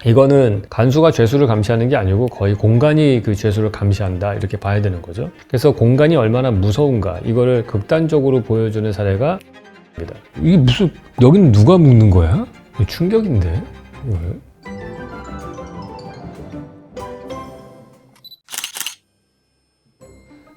이거는 간수가 죄수를 감시하는 게 아니고 거의 공간이 그 죄수를 감시한다 이렇게 봐야 되는 거죠. 그래서 공간이 얼마나 무서운가 이거를 극단적으로 보여주는 사례가 입니다. 이게 무슨 여기는 누가 묵는 거야? 충격인데 이거.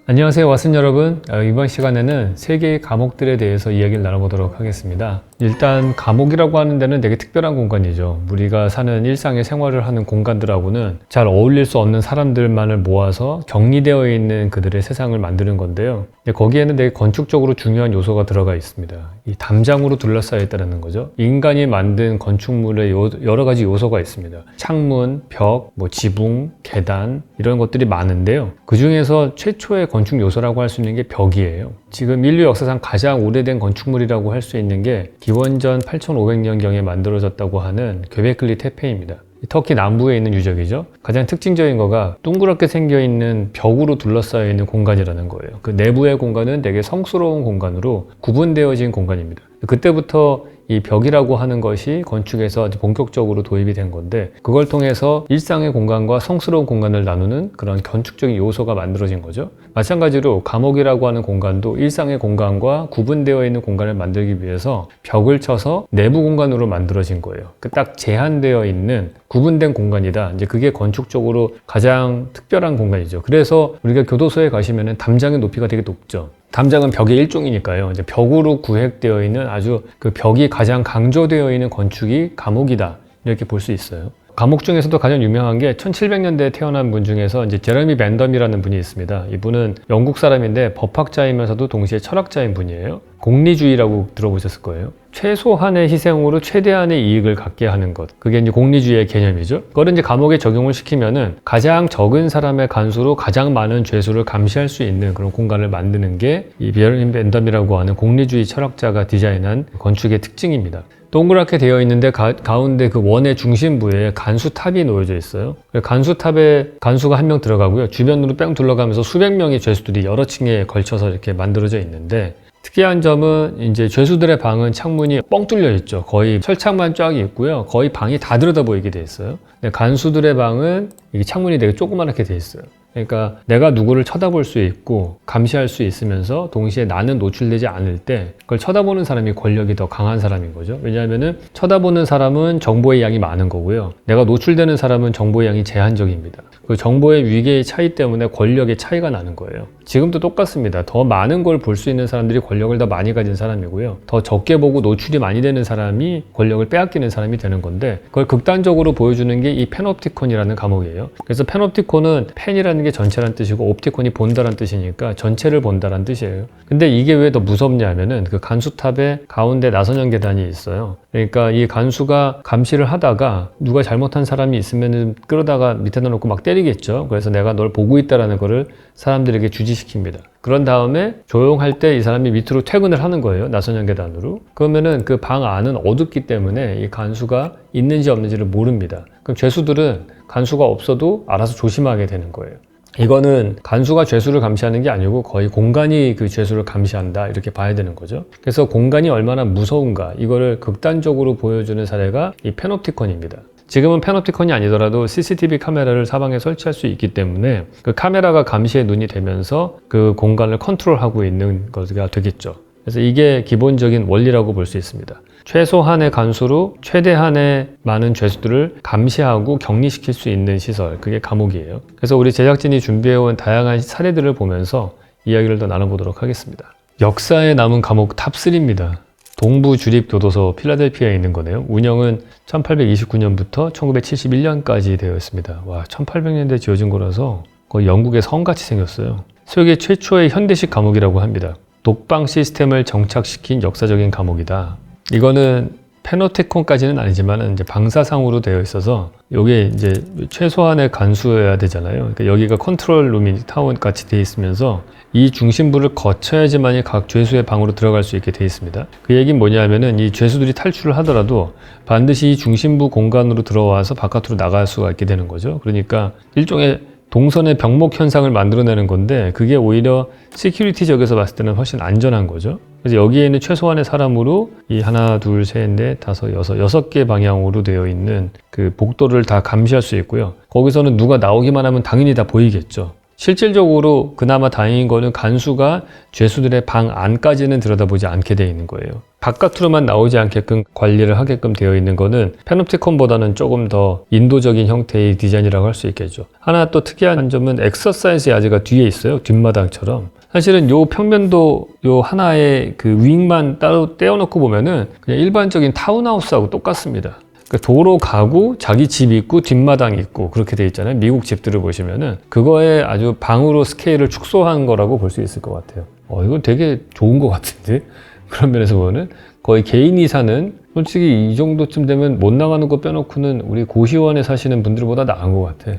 안녕하세요 왓슨 여러분. 이번 시간에는 세 개의 감옥들에 대해서 이야기를 나눠보도록 하겠습니다. 일단 감옥이라고 하는 데는 되게 특별한 공간이죠. 우리가 사는 일상의 생활을 하는 공간들하고는 잘 어울릴 수 없는 사람들만을 모아서 격리되어 있는 그들의 세상을 만드는 건데요. 거기에는 되게 건축적으로 중요한 요소가 들어가 있습니다. 이 담장으로 둘러싸여 있다는 거죠. 인간이 만든 건축물의 여러 가지 요소가 있습니다. 창문, 벽, 지붕, 계단 이런 것들이 많은데요. 그 중에서 최초의 건축 요소라고 할 수 있는 게 벽이에요. 지금 인류 역사상 가장 오래된 건축물이라고 할 수 있는 게 기원전 8500년경에 만들어졌다고 하는 göbekli tepe입니다. 터키 남부에 있는 유적이죠. 가장 특징적인 거가 둥그렇게 생겨있는 벽으로 둘러싸여 있는 공간이라는 거예요. 그 내부의 공간은 되게 성스러운 공간으로 구분되어진 공간입니다. 그때부터 이 벽이라고 하는 것이 건축에서 본격적으로 도입이 된 건데, 그걸 통해서 일상의 공간과 성스러운 공간을 나누는 그런 건축적인 요소가 만들어진 거죠. 마찬가지로 감옥이라고 하는 공간도 일상의 공간과 구분되어 있는 공간을 만들기 위해서 벽을 쳐서 내부 공간으로 만들어진 거예요. 딱 제한되어 있는 구분된 공간이다. 이제 그게 건축적으로 가장 특별한 공간이죠. 그래서 우리가 교도소에 가시면은 담장의 높이가 되게 높죠. 담장은 벽의 일종이니까요. 이제 벽으로 구획되어 있는 아주 그 벽이 가장 강조되어 있는 건축이 감옥이다. 이렇게 볼 수 있어요. 감옥 중에서도 가장 유명한 게 1700년대에 태어난 분 중에서 이제 제레미 벤덤이라는 분이 있습니다. 이분은 영국 사람인데 법학자이면서도 동시에 철학자인 분이에요. 공리주의라고 들어보셨을 거예요. 최소한의 희생으로 최대한의 이익을 갖게 하는 것. 그게 이제 공리주의의 개념이죠. 그걸 이제 감옥에 적용을 시키면은 가장 적은 사람의 간수로 가장 많은 죄수를 감시할 수 있는 그런 공간을 만드는 게 이 제레미 벤덤이라고 하는 공리주의 철학자가 디자인한 건축의 특징입니다. 동그랗게 되어 있는데 가운데 그 원의 중심부에 간수탑이 놓여져 있어요. 간수탑에 간수가 한 명 들어가고요. 주변으로 뺑 둘러가면서 수백 명의 죄수들이 여러 층에 걸쳐서 이렇게 만들어져 있는데, 특이한 점은 이제 죄수들의 방은 창문이 뻥 뚫려 있죠. 거의 철창만 쫙 있고요. 거의 방이 다 들여다 보이게 돼 있어요. 근데 간수들의 방은 이게 창문이 되게 조그맣게 돼 있어요. 그러니까 내가 누구를 쳐다볼 수 있고 감시할 수 있으면서 동시에 나는 노출되지 않을 때 그걸 쳐다보는 사람이 권력이 더 강한 사람인 거죠. 왜냐하면은 쳐다보는 사람은 정보의 양이 많은 거고요. 내가 노출되는 사람은 정보의 양이 제한적입니다. 그 정보의 위계의 차이 때문에 권력의 차이가 나는 거예요. 지금도 똑같습니다. 더 많은 걸 볼 수 있는 사람들이 권력을 더 많이 가진 사람이고요. 더 적게 보고 노출이 많이 되는 사람이 권력을 빼앗기는 사람이 되는 건데, 그걸 극단적으로 보여주는 게 이 펜옵티콘이라는 감옥이에요. 그래서 펜옵티콘은 펜이라는 게 전체란 뜻이고 옵티콘이 본다란 뜻이니까 전체를 본다란 뜻이에요. 근데 이게 왜 더 무섭냐면은 그 간수탑에 가운데 나선형 계단이 있어요. 그러니까 이 간수가 감시를 하다가 누가 잘못한 사람이 있으면은 끌어다가 밑에다 놓고 막 때리겠죠. 그래서 내가 널 보고 있다라는 거를 사람들에게 주지시킵니다. 그런 다음에 조용할 때 이 사람이 밑으로 퇴근을 하는 거예요. 나선형 계단으로. 그러면은 그 방 안은 어둡기 때문에 이 간수가 있는지 없는지를 모릅니다. 그럼 죄수들은 간수가 없어도 알아서 조심하게 되는 거예요. 이거는 간수가 죄수를 감시하는 게 아니고 거의 공간이 그 죄수를 감시한다 이렇게 봐야 되는 거죠. 그래서 공간이 얼마나 무서운가 이거를 극단적으로 보여주는 사례가 이 펜옵티콘입니다. 지금은 펜옵티콘이 아니더라도 CCTV 카메라를 사방에 설치할 수 있기 때문에 그 카메라가 감시의 눈이 되면서 그 공간을 컨트롤하고 있는 것가 되겠죠. 그래서 이게 기본적인 원리라고 볼 수 있습니다. 최소한의 간수로 최대한의 많은 죄수들을 감시하고 격리시킬 수 있는 시설, 그게 감옥이에요. 그래서 우리 제작진이 준비해온 다양한 사례들을 보면서 이야기를 더 나눠보도록 하겠습니다. 역사에 남은 감옥 탑3입니다. 동부 주립교도소 필라델피아에 있는 거네요. 운영은 1829년부터 1971년까지 되어 있습니다. 와, 1800년대에 지어진 거라서 거의 영국의 성같이 생겼어요. 세계 최초의 현대식 감옥이라고 합니다. 독방 시스템을 정착시킨 역사적인 감옥이다. 이거는 펜옵티콘까지는 아니지만 이제 방사상으로 되어 있어서 이게 이제 최소한의 간수여야 되잖아요. 그러니까 여기가 컨트롤 룸이 타운 같이 되어 있으면서 이 중심부를 거쳐야지만이 각 죄수의 방으로 들어갈 수 있게 되어 있습니다. 그 얘기는 뭐냐면은 이 죄수들이 탈출을 하더라도 반드시 이 중심부 공간으로 들어와서 바깥으로 나갈 수가 있게 되는 거죠. 그러니까 일종의 동선의 병목 현상을 만들어내는 건데 그게 오히려 시큐리티적에서 봤을 때는 훨씬 안전한 거죠. 그래서 여기에는 최소한의 사람으로 이 하나, 둘, 셋, 넷, 다섯, 여섯 개 방향으로 되어 있는 그 복도를 다 감시할 수 있고요. 거기서는 누가 나오기만 하면 당연히 다 보이겠죠. 실질적으로 그나마 다행인 거는 간수가 죄수들의 방 안까지는 들여다보지 않게 되어 있는 거예요. 바깥으로만 나오지 않게끔 관리를 하게끔 되어 있는 거는 패놉티콘보다는 조금 더 인도적인 형태의 디자인이라고 할 수 있겠죠. 하나 또 특이한 점은 엑서사이즈 야드가 뒤에 있어요. 뒷마당처럼. 사실은 요 평면도 요 하나의 그 윙만 따로 떼어놓고 보면은 그냥 일반적인 타운하우스하고 똑같습니다. 도로 가구, 자기 집 있고 뒷마당 있고 그렇게 돼 있잖아요. 미국 집들을 보시면은 그거에 아주 방으로 스케일을 축소한 거라고 볼 수 있을 것 같아요. 이건 되게 좋은 것 같은데 그런 면에서 보면은 거의 개인이 사는, 솔직히 이 정도쯤 되면 못 나가는 거 빼놓고는 우리 고시원에 사시는 분들보다 나은 것 같아.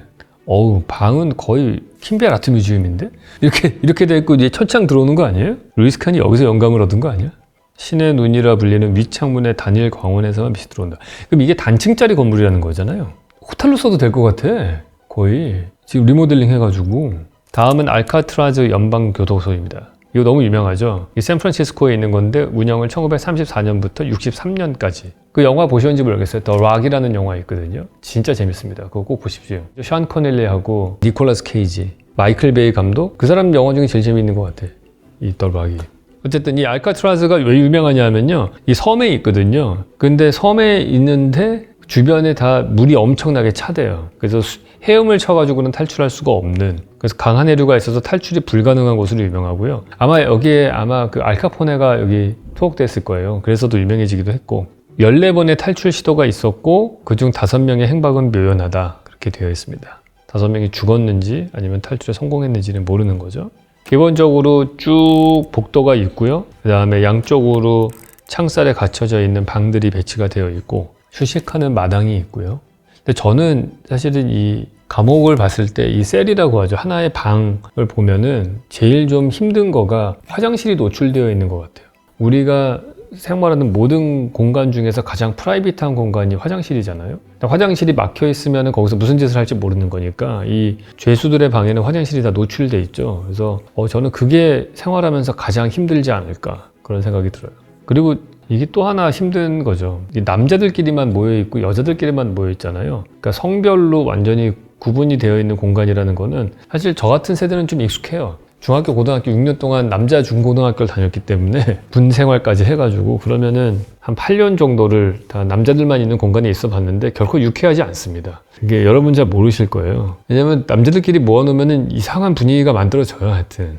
방은 거의 킴벨 아트 뮤지엄인데? 이렇게 돼 있고 이제 첫창 들어오는 거 아니에요? 루이스 칸이 여기서 영감을 얻은 거 아니야? 신의 눈이라 불리는 윗창문의 단일 광원에서만 빛이 들어온다. 그럼 이게 단층짜리 건물이라는 거잖아요. 호텔로 써도 될 것 같아. 거의. 지금 리모델링 해가지고. 다음은 알카트라즈 연방교도소입니다. 이거 너무 유명하죠. 이 샌프란시스코에 있는 건데 운영을 1934년부터 63년까지. 그 영화 보셨는지 모르겠어요. 더 락이라는 영화 있거든요. 진짜 재밌습니다. 그거 꼭 보십시오. 션 커넬리하고 니콜라스 케이지, 마이클 베이 감독. 그 사람 영화 중에 제일 재밌는 것 같아. 이 더 락이. 어쨌든 이 알카트라즈가 왜 유명하냐면요. 이 섬에 있거든요. 근데 섬에 있는데 주변에 다 물이 엄청나게 차대요. 그래서 헤엄을 쳐가지고는 탈출할 수가 없는, 그래서 강한 해류가 있어서 탈출이 불가능한 곳으로 유명하고요. 아마 여기에 그 알카포네가 여기 투옥됐을 거예요. 그래서도 유명해지기도 했고 14번의 탈출 시도가 있었고 그중 5명의 행방은 묘연하다 그렇게 되어 있습니다. 5명이 죽었는지 아니면 탈출에 성공했는지는 모르는 거죠. 기본적으로 쭉 복도가 있고요. 그 다음에 양쪽으로 창살에 갖춰져 있는 방들이 배치가 되어 있고 휴식하는 마당이 있고요. 근데 저는 사실은 이 감옥을 봤을 때 이 셀이라고 하죠. 하나의 방을 보면은 제일 좀 힘든 거가 화장실이 노출되어 있는 것 같아요. 우리가 생활하는 모든 공간 중에서 가장 프라이빗한 공간이 화장실이잖아요. 화장실이 막혀 있으면 거기서 무슨 짓을 할지 모르는 거니까 이 죄수들의 방에는 화장실이 다 노출돼 있죠. 그래서 저는 그게 생활하면서 가장 힘들지 않을까 그런 생각이 들어요. 그리고 이게 또 하나 힘든 거죠. 남자들끼리만 모여 있고 여자들끼리만 모여 있잖아요. 그러니까 성별로 완전히 구분이 되어 있는 공간이라는 거는 사실 저 같은 세대는 좀 익숙해요. 중학교, 고등학교 6년 동안 남자 중고등학교를 다녔기 때문에 군 생활까지 해가지고 그러면은 한 8년 정도를 다 남자들만 있는 공간에 있어 봤는데 결코 유쾌하지 않습니다. 이게 여러분 잘 모르실 거예요. 왜냐면 남자들끼리 모아놓으면은 이상한 분위기가 만들어져요. 하여튼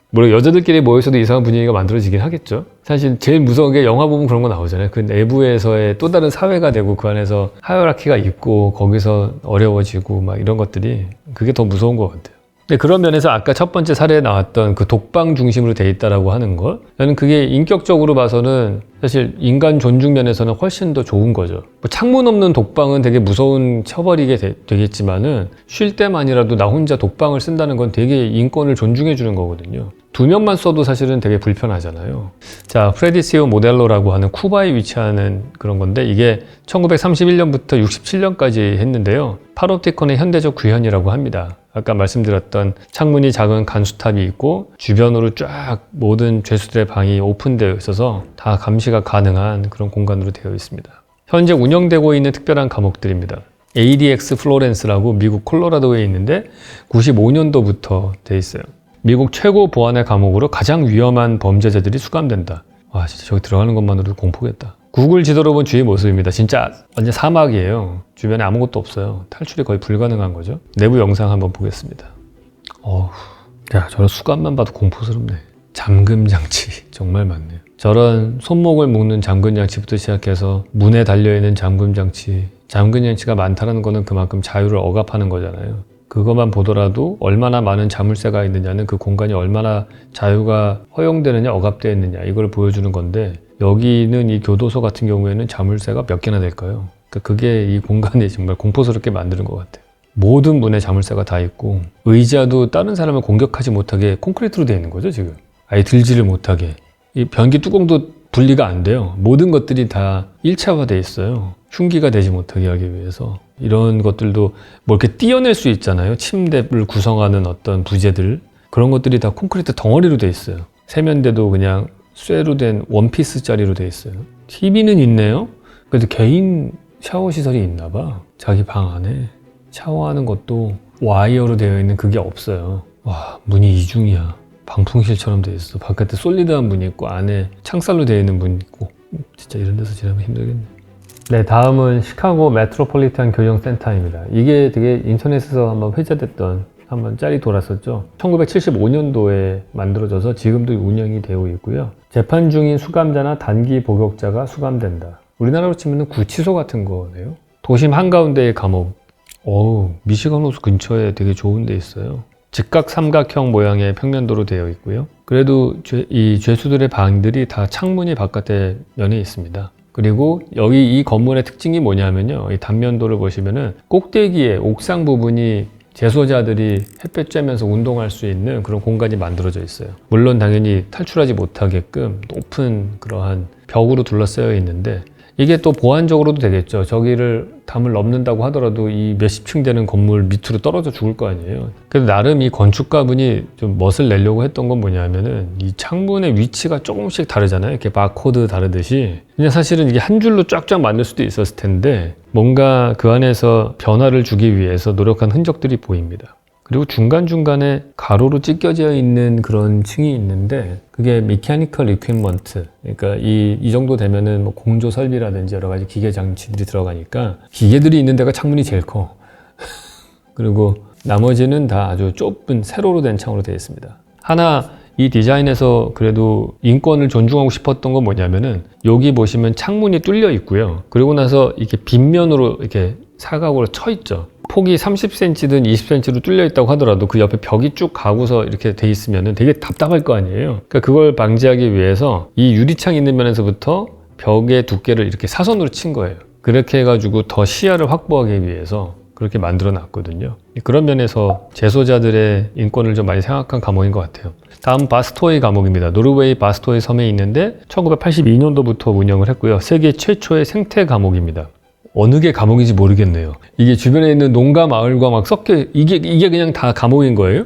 물론 여자들끼리 모여서도 이상한 분위기가 만들어지긴 하겠죠. 사실 제일 무서운 게 영화 보면 그런 거 나오잖아요. 그 내부에서의 또 다른 사회가 되고 그 안에서 하이어라키가 있고 거기서 어려워지고 막 이런 것들이, 그게 더 무서운 것 같아요. 근데 그런 면에서 아까 첫 번째 사례에 나왔던 그 독방 중심으로 돼 있다라고 하는 것, 저는 그게 인격적으로 봐서는 사실 인간 존중 면에서는 훨씬 더 좋은 거죠. 뭐 창문 없는 독방은 되게 무서운 처벌이 되겠지만은 쉴 때만이라도 나 혼자 독방을 쓴다는 건 되게 인권을 존중해 주는 거거든요. 2명만 써도 사실은 되게 불편하잖아요. 자, 프레디시오 모델로라고 하는 쿠바에 위치하는 그런 건데 이게 1931년부터 67년까지 했는데요. 파놉티콘의 현대적 구현이라고 합니다. 아까 말씀드렸던 창문이 작은 간수탑이 있고 주변으로 쫙 모든 죄수들의 방이 오픈되어 있어서 다 감시가 가능한 그런 공간으로 되어 있습니다. 현재 운영되고 있는 특별한 감옥들입니다. ADX 플로렌스라고 미국 콜로라도에 있는데 95년도부터 돼 있어요. 미국 최고 보안의 감옥으로 가장 위험한 범죄자들이 수감된다. 와, 진짜 저기 들어가는 것만으로도 공포겠다. 구글 지도로 본 주위의 모습입니다. 진짜 완전 사막이에요. 주변에 아무것도 없어요. 탈출이 거의 불가능한 거죠. 내부 영상 한번 보겠습니다. 야, 저런 수감만 봐도 공포스럽네. 잠금 장치 정말 많네요. 저런 손목을 묶는 잠금 장치부터 시작해서 문에 달려있는 잠금 장치, 잠금 장치가 많다는 거는 그만큼 자유를 억압하는 거잖아요. 그것만 보더라도 얼마나 많은 자물쇠가 있느냐는 그 공간이 얼마나 자유가 허용되느냐, 억압되어 있느냐, 이걸 보여주는 건데, 여기는 이 교도소 같은 경우에는 자물쇠가 몇 개나 될까요? 그러니까 그게 이 공간이 정말 공포스럽게 만드는 것 같아요. 모든 문에 자물쇠가 다 있고 의자도 다른 사람을 공격하지 못하게 콘크리트로 되어 있는 거죠. 지금 아예 들지를 못하게. 이 변기 뚜껑도 분리가 안 돼요. 모든 것들이 다 1차화돼 있어요. 흉기가 되지 못하게 하기 위해서. 이런 것들도 뭐 이렇게 띄어낼 수 있잖아요. 침대를 구성하는 어떤 부재들. 그런 것들이 다 콘크리트 덩어리로 돼 있어요. 세면대도 그냥 쇠로 된 원피스짜리로 돼 있어요. TV는 있네요. 그래도 개인 샤워 시설이 있나 봐. 자기 방 안에 샤워하는 것도 와이어로 되어 있는 그게 없어요. 와, 문이 이중이야. 방풍실처럼 돼 있어. 바깥에 솔리드한 문이 있고 안에 창살로 되어 있는 문이 있고. 진짜 이런 데서 지내면 힘들겠네. 네, 다음은 시카고 메트로폴리탄 교정센터입니다. 이게 되게 인터넷에서 한번 회자됐던 한번 짤이 돌았었죠. 1975년도에 만들어져서 지금도 운영이 되고 있고요. 재판 중인 수감자나 단기 복역자가 수감된다. 우리나라로 치면 구치소 같은 거네요. 도심 한가운데의 감옥. 미시간 호수 근처에 되게 좋은 데 있어요. 직각 삼각형 모양의 평면도로 되어 있고요. 그래도 이 죄수들의 방들이 다 창문이 바깥에 면에 있습니다. 그리고 여기 이 건물의 특징이 뭐냐면요. 이 단면도를 보시면은 꼭대기에 옥상 부분이 재소자들이 햇볕 쬐면서 운동할 수 있는 그런 공간이 만들어져 있어요. 물론 당연히 탈출하지 못하게끔 높은 그러한 벽으로 둘러싸여 있는데 이게 또 보안적으로도 되겠죠. 저기를 담을 넘는다고 하더라도 이 몇십 층 되는 건물 밑으로 떨어져 죽을 거 아니에요. 그래서 나름 이 건축가분이 좀 멋을 내려고 했던 건 뭐냐면은 이 창문의 위치가 조금씩 다르잖아요. 이렇게 바코드 다르듯이. 그냥 사실은 이게 한 줄로 쫙쫙 만들 수도 있었을 텐데 뭔가 그 안에서 변화를 주기 위해서 노력한 흔적들이 보입니다. 그리고 중간중간에 가로로 찢겨져 있는 그런 층이 있는데 그게 메카니컬 이퀴먼트, 그러니까 이 정도 되면은 뭐 공조 설비라든지 여러 가지 기계 장치들이 들어가니까 기계들이 있는 데가 창문이 제일 커. 그리고 나머지는 다 아주 좁은 세로로 된 창으로 되어 있습니다. 하나 이 디자인에서 그래도 인권을 존중하고 싶었던 건 뭐냐면은 여기 보시면 창문이 뚫려 있고요. 그리고 나서 이렇게 빗면으로 이렇게 사각으로 쳐 있죠. 폭이 30cm든 20cm로 뚫려 있다고 하더라도 그 옆에 벽이 쭉 가고서 이렇게 돼 있으면 되게 답답할 거 아니에요. 그러니까 그걸 방지하기 위해서 이 유리창 있는 면에서부터 벽의 두께를 이렇게 사선으로 친 거예요. 그렇게 해가지고 더 시야를 확보하기 위해서 그렇게 만들어 놨거든요. 그런 면에서 재소자들의 인권을 좀 많이 생각한 감옥인 것 같아요. 다음 바스토이 감옥입니다. 노르웨이 바스토이 섬에 있는데 1982년도부터 운영을 했고요. 세계 최초의 생태 감옥입니다. 어느 게 감옥인지 모르겠네요. 이게 주변에 있는 농가 마을과 막 섞여, 이게 그냥 다 감옥인 거예요?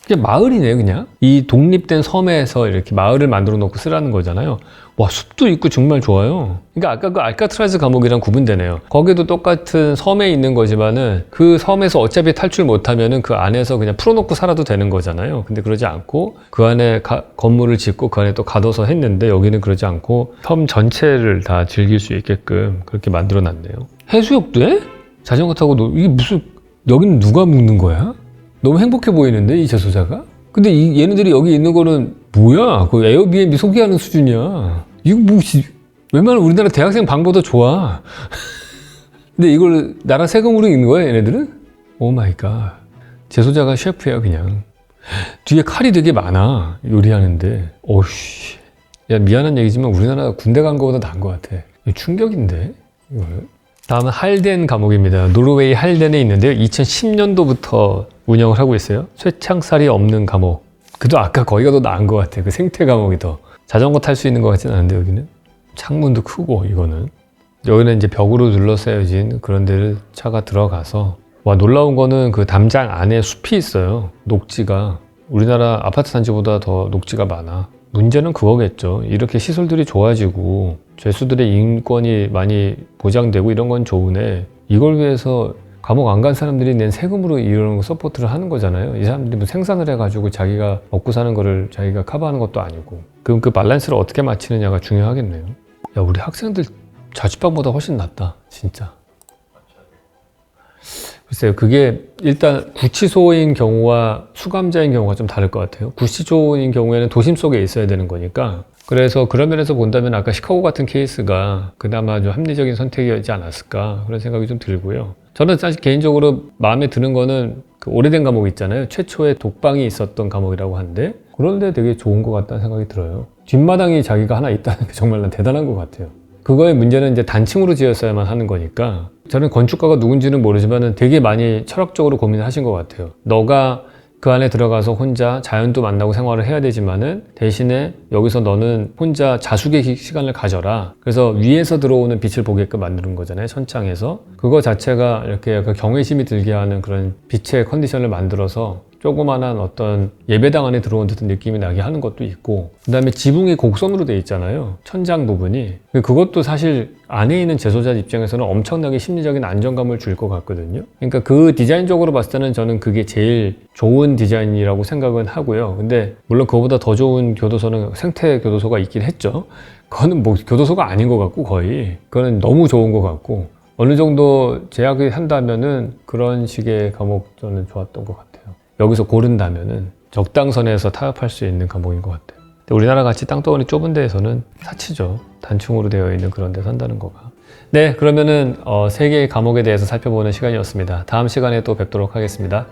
그게 마을이네요, 그냥. 이 독립된 섬에서 이렇게 마을을 만들어 놓고 쓰라는 거잖아요. 와, 숲도 있고 정말 좋아요. 그러니까 아까 그 알카트라즈 감옥이랑 구분되네요. 거기도 똑같은 섬에 있는 거지만은 그 섬에서 어차피 탈출 못하면은 그 안에서 그냥 풀어놓고 살아도 되는 거잖아요. 근데 그러지 않고 그 안에 건물을 짓고 그 안에 또 가둬서 했는데 여기는 그러지 않고 섬 전체를 다 즐길 수 있게끔 그렇게 만들어 놨네요. 해수욕도 해? 자전거 타고 이게 무슨, 여기는 누가 묵는 거야? 너무 행복해 보이는데 이 재소자가? 근데 얘네들이 여기 있는 거는 뭐야? 그 에어비앤비 소개하는 수준이야. 이거 뭐 웬만하면 우리나라 대학생 방보다 좋아. 근데 이걸 나라 세금으로 있는 거야 얘네들은? 오 마이 갓. 재소자가 셰프야 그냥. 뒤에 칼이 되게 많아 요리하는데. 오씨. 야 미안한 얘기지만 우리나라 군대 간 거보다 나은 것 같아. 이거 충격인데 이걸. 다음은 할덴 감옥입니다. 노르웨이 할덴에 있는데요. 2010년도부터 운영을 하고 있어요. 쇠창살이 없는 감옥. 그래도 아까 거기가 더 나은 것 같아. 그 생태 감옥이 더. 자전거 탈 수 있는 것 같진 않은데 여기는. 창문도 크고 이거는. 여기는 이제 벽으로 둘러싸여진 그런 데를 차가 들어가서. 와, 놀라운 거는 그 담장 안에 숲이 있어요. 녹지가. 우리나라 아파트 단지보다 더 녹지가 많아. 문제는 그거겠죠. 이렇게 시설들이 좋아지고 죄수들의 인권이 많이 보장되고 이런 건 좋으네. 이걸 위해서 감옥 안 간 사람들이 낸 세금으로 이런 거 서포트를 하는 거잖아요. 이 사람들이 뭐 생산을 해가지고 자기가 먹고 사는 거를 자기가 커버하는 것도 아니고. 그럼 그 밸런스를 어떻게 맞추느냐가 중요하겠네요. 야, 우리 학생들 자취방보다 훨씬 낫다. 진짜. 글쎄요. 그게 일단 구치소인 경우와 수감자인 경우가 좀 다를 것 같아요. 구치소인 경우에는 도심 속에 있어야 되는 거니까. 그래서 그런 면에서 본다면 아까 시카고 같은 케이스가 그나마 좀 합리적인 선택이었지 않았을까 그런 생각이 좀 들고요. 저는 사실 개인적으로 마음에 드는 거는 그 오래된 감옥 있잖아요. 최초의 독방이 있었던 감옥이라고 하는데 그런데 되게 좋은 것 같다는 생각이 들어요. 뒷마당이 자기가 하나 있다는 게 정말 난 대단한 것 같아요. 그거의 문제는 이제 단층으로 지었어야만 하는 거니까 저는 건축가가 누군지는 모르지만 되게 많이 철학적으로 고민을 하신 것 같아요. 너가 그 안에 들어가서 혼자 자연도 만나고 생활을 해야 되지만은 대신에 여기서 너는 혼자 자숙의 시간을 가져라. 그래서 위에서 들어오는 빛을 보게끔 만드는 거잖아요. 천창에서. 그거 자체가 이렇게 약간 경외심이 들게 하는 그런 빛의 컨디션을 만들어서 조그만한 어떤 예배당 안에 들어온 듯한 느낌이 나게 하는 것도 있고, 그 다음에 지붕이 곡선으로 돼 있잖아요. 천장 부분이. 그것도 사실 안에 있는 제소자 입장에서는 엄청나게 심리적인 안정감을 줄 것 같거든요. 그러니까 그 디자인적으로 봤을 때는 저는 그게 제일 좋은 디자인이라고 생각은 하고요. 근데 물론 그거보다 더 좋은 교도소는 생태 교도소가 있긴 했죠. 그거는 뭐 교도소가 아닌 것 같고, 거의 그거는 너무 좋은 것 같고, 어느 정도 제약을 한다면은 그런 식의 감옥 저는 좋았던 것 같아요. 여기서 고른다면은 적당선에서 타협할 수 있는 감옥인 것 같아요. 근데 우리나라 같이 땅덩어리 좁은 데에서는 사치죠. 단층으로 되어 있는 그런 데 산다는 거가. 네, 그러면은 3개의 감옥에 대해서 살펴보는 시간이었습니다. 다음 시간에 또 뵙도록 하겠습니다.